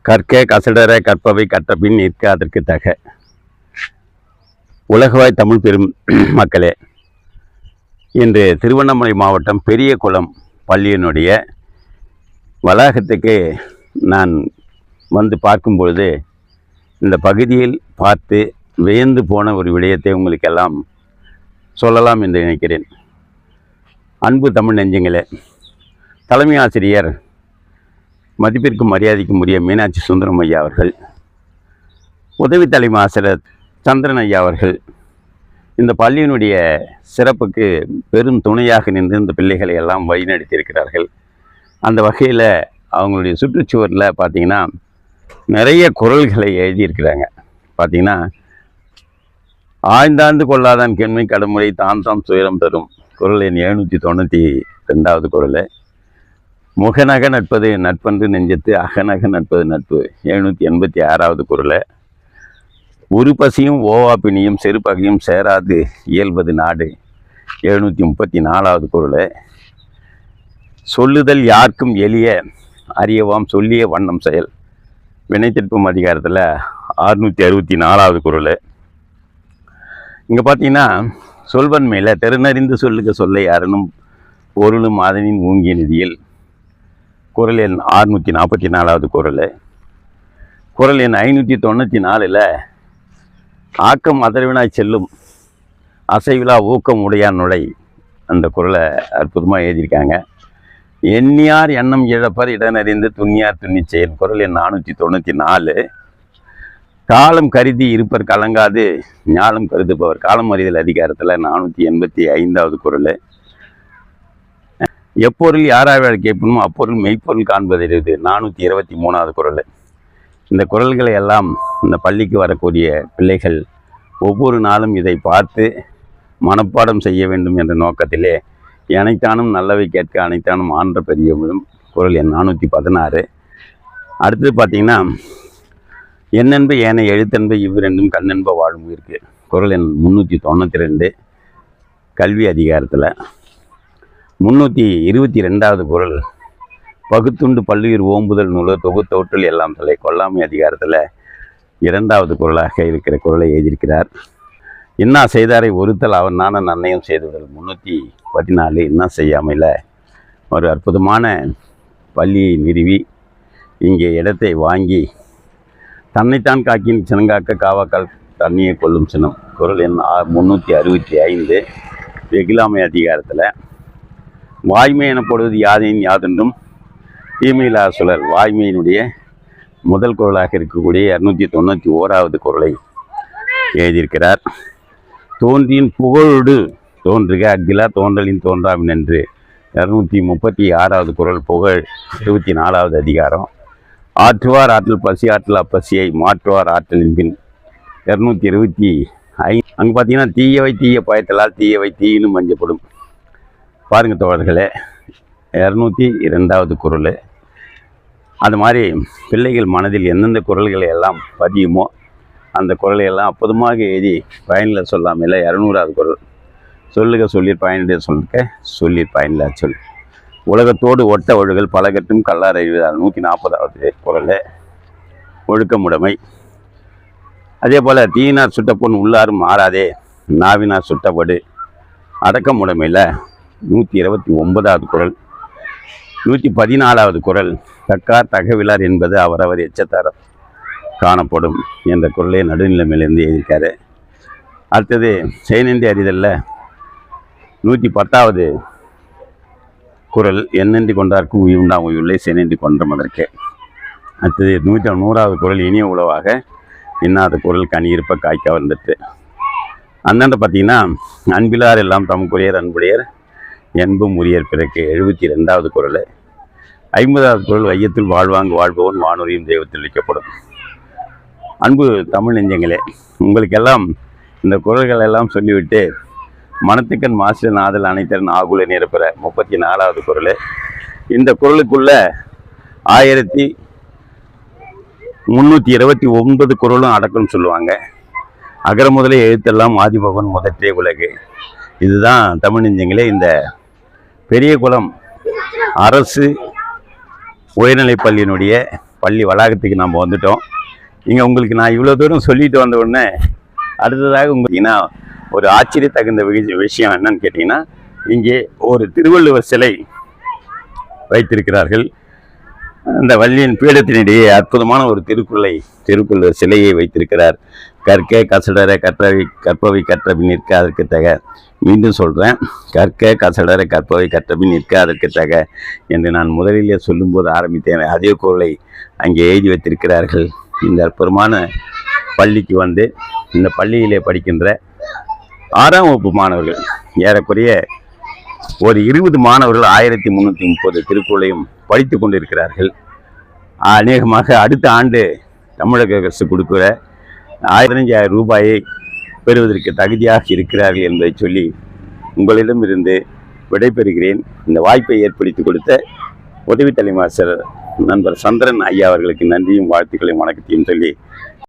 கற்க கசடர கற்பவை கற்றபின் நிற்க அதற்கு தக. உலகவாய் தமிழ் பெரும் மக்களே, இன்று திருவண்ணாமலை மாவட்டம் பெரியகுளம் பள்ளியினுடைய வளாகத்துக்கு நான் வந்து பார்க்கும் பொழுது இந்த பகுதியில் பார்த்து வியந்து போன ஒரு விடயத்தை உங்களுக்கெல்லாம் சொல்லலாம் என்று நினைக்கிறேன். அன்பு தமிழ் நெஞ்சங்களே, தலைமை ஆசிரியர் மதிப்பிற்கும் மரியாதைக்கும் உரிய மீனாட்சி சுந்தரம் ஐயா அவர்கள், உதவி தலைமை ஆசிரியர் சந்திரன் ஐயா அவர்கள் இந்த பள்ளியினுடைய சிறப்புக்கு பெரும் துணையாக நின்று இந்த பிள்ளைகளை எல்லாம் வழிநடத்தியிருக்கிறார்கள். அந்த வகையில் அவங்களுடைய சுற்றுச்சுவரில் பார்த்திங்கன்னா நிறைய குறள்களை எழுதியிருக்கிறாங்க. பார்த்திங்கன்னா, ஆய்ந்தாந்து கொள்ளாதான் கெண்மை கடமுறை தான் தாம் துயரம் தரும் குறள் எண் 792வது குறள். முகநக நட்பது நட்பன்று நெஞ்சத்து அகநக நட்பது நட்பு 786வது குறள். ஒரு பசியும் ஓவாப்பினியும் செருப்பகையும் சேராது இயல்பது நாடு 734வது குறள். சொல்லுதல் யாருக்கும் எளிய அறியவாம் சொல்லிய வண்ணம் செயல் வினைத்திற்பும் அதிகாரத்தில் 664வது குறள். இங்கே பார்த்தீங்கன்னா, சொல்வன்மையில் தெருநறிந்து சொல்லுக சொல்லை அரணும் பொருளும் அதனின் ஊங்கிய நிதியில் குறள் எண் 644வது குறள். குறள் எண் 594 ஆக்கம் அதர்வினாய் செல்லும் அசைவிழா ஊக்கம் உடையான் நுழை அந்த குறளை அற்புதமாக எழுதியிருக்காங்க. எண்ணியார் எண்ணம் இழப்பர் இடனறிந்து துண்ணியார் துண்ணி செயல் குறள் எண் 494. காலம் கருதி இருப்பர் கலங்காது ஞாலம் கருதுபவர் காலம் அறிதல் அதிகாரத்தில் 485வது குறள். எப்பொருள் யாராவது கேட்பணுமோ அப்பொருள் மெய்ப்பொருள் காண்பது 423வது குறள். இந்த குறள்களை எல்லாம் இந்த பள்ளிக்கு வரக்கூடிய பிள்ளைகள் ஒவ்வொரு நாளும் இதை பார்த்து மனப்பாடம் செய்ய வேண்டும் என்ற நோக்கத்திலே அனைத்தானும் நல்லவை கேட்க அனைத்தானும் ஆன்ற பெரியவரும் குறள் எண் 416. அடுத்தது பார்த்திங்கன்னா, எண்ணென்ப ஏனை எழுத்தென்ப இவ்விரண்டும் கண்ணென்ப வாழும் உயிருக்கு குறள் எண் 392 கல்வி அதிகாரத்தில். 322வது குறள் பகுத்துண்டு பல்லுயிர் ஓம்புதல் நூல தொகுத்தோற்றல் எல்லாம் தலை கொல்லாமை அதிகாரத்தில் 2வது குறளாக இருக்கிற குறளை எழுதியிருக்கிறார். இன்னா செய்தாரை ஒருத்தல் அவன் நான நன்னயம் செய்துவிடல் 314. இன்னா செய்யாமையில் ஒரு அற்புதமான பள்ளியை நிறுவி இங்கே இடத்தை வாங்கி தன்னைத்தான் காக்கின் சினங்காக்க காவாக்கால் தண்ணியை கொள்ளும் சினம் குறள் எண் 365 வெகிலாமை அதிகாரத்தில். வாய்மை எனப்படுவது யாதையின் யாதென்றும் தீமையிலா சுழல் வாய்மையினுடைய முதல் குறளாக இருக்கக்கூடிய 291வது குறளை எழுதியிருக்கிறார். தோன்றியின் புகழோடு தோன்றுக அக்கிலா தோன்றலின் தோன்றாமின் என்று 236வது குறள் புகழ் 24வது அதிகாரம். ஆற்றுவார் ஆற்றல் பசி ஆற்றல் அப்பசியை மாற்றுவார் ஆற்றலின் பின் 225. அங்கே பார்த்தீங்கன்னா, தீயவை தீய பயத்தலால் தீயவை தீயினும் மஞ்சப்படும் பாருங்கள் தோழர்களே 202வது குறள். அது மாதிரி பிள்ளைகள் மனதில் எந்தெந்த குறள்களை எல்லாம் பதியுமோ அந்த குறளை எல்லாம் அற்புதமாக எழுதி பயனில் சொல்லாமல் 200வது குறள். சொல்லுக சொல்லிற் பயனுடைய சொல்லுக சொல்லிற் பயனில்லா சொல் உலகத்தோடு ஒட்ட ஒழுகல் பலகட்டும் கல்லார் அறிவதால் 140வது குறள். ஒழுக்கமுடைமை. அதே போல் தீயினார் சுட்ட பொன் உள்ளாரும் மாறாதே நாவினார் சுட்டபடு அடக்கமுடைமையில் 129வது குறள். 114வது குறள் தக்கார் தகவிலார் என்பது அவரவர் எச்சத்தார காணப்படும் என்ற குறளை நடுநிலைமையிலிருந்து எழுதியிருக்காரு. அடுத்தது செய்நன்றி அறிதலில் 110வது குறள் எண்ணென்றி கொண்டார்க்கும் உயுண்டாம் உயுள்ளே செய்நன்றி கொன்றமதற்கு. அடுத்தது 100வது குறள் இனிய உளவாக இன்னாத குறள் கனி இருப்ப காய்க்க வந்துட்டு. அந்தாண்ட பார்த்தீங்கன்னா, அன்பிலார் எல்லாம் தமக்குரியர் அன்புடையர் என்பும் உரியர் பிறகு 72வது குறள். 50வது குறள் வையத்தில் வாழ்வாங்கு வாழ்பவன் வானொலியும் தெய்வத்தில் வைக்கப்படும். அன்பு தமிழ் நெஞ்சங்களே, உங்களுக்கெல்லாம் இந்த குறள்கள் எல்லாம் சொல்லிவிட்டு மனத்துக்கண் மாசில நாதல் அனைத்தரன் ஆகுல நிரப்புற 34வது குறள். இந்த குறளுக்குள்ள 1329 குறளும் அடக்கம்னு சொல்லுவாங்க. அகர முதலே எழுத்தெல்லாம் ஆதிபகவன் முதற்றே உலகு. இதுதான் தமிழ் நெஞ்சங்களே இந்த பெரியகுளம் அரசு உயர்நிலைப்பள்ளியினுடைய பள்ளி வளாகத்துக்கு நம்ம வந்துட்டோம். இங்கே உங்களுக்கு நான் இவ்வளோ தூரம் சொல்லிட்டு வந்த உடனே அடுத்ததாக உங்களுக்கு ஒரு ஆச்சரியத்தகுந்த விஷயம் என்னன்னு கேட்டிங்கன்னா, இங்கே ஒரு திருவள்ளுவர் சிலை வைத்திருக்கிறார்கள். அந்த வள்ளியின் பீடத்தினிடையே அற்புதமான ஒரு திருக்குறள் சிலையை வைத்திருக்கிறார். கற்க கசடர கற்பவை கற்றபின் நிற்க அதற்கு தக. மீண்டும் சொல்கிறேன், கற்க கசடர கற்பவை கற்றபின் நிற்க அதற்கு தக என்று நான் முதலிலே சொல்லும்போது ஆரம்பித்தேன். அதே குறளை அங்கே எழுதி வைத்திருக்கிறார்கள். இந்த அற்புதமான பள்ளிக்கு வந்து இந்த பள்ளியிலே படிக்கின்ற 6ஆம் வகுப்பு மாணவர்கள் ஏறக்குறைய ஒரு 20 மாணவர்கள் 1330 திருக்குறளையும் படித்து கொண்டிருக்கிறார்கள். அநேகமாக அடுத்த ஆண்டு தமிழக அரசு கொடுக்கிற 15,000 ரூபாயை பெறுவதற்கு தகுதியாக இருக்கிறார்கள் என்பதை சொல்லி உங்களிடமிருந்து விடைபெறுகிறேன். இந்த வாய்ப்பை ஏற்படுத்தி கொடுத்த உதவி தலைமை ஆசிரியர் நண்பர் சந்திரன் ஐயா அவர்களுக்கு நன்றியும் வாழ்த்துக்களையும் வணக்கத்தையும் சொல்லி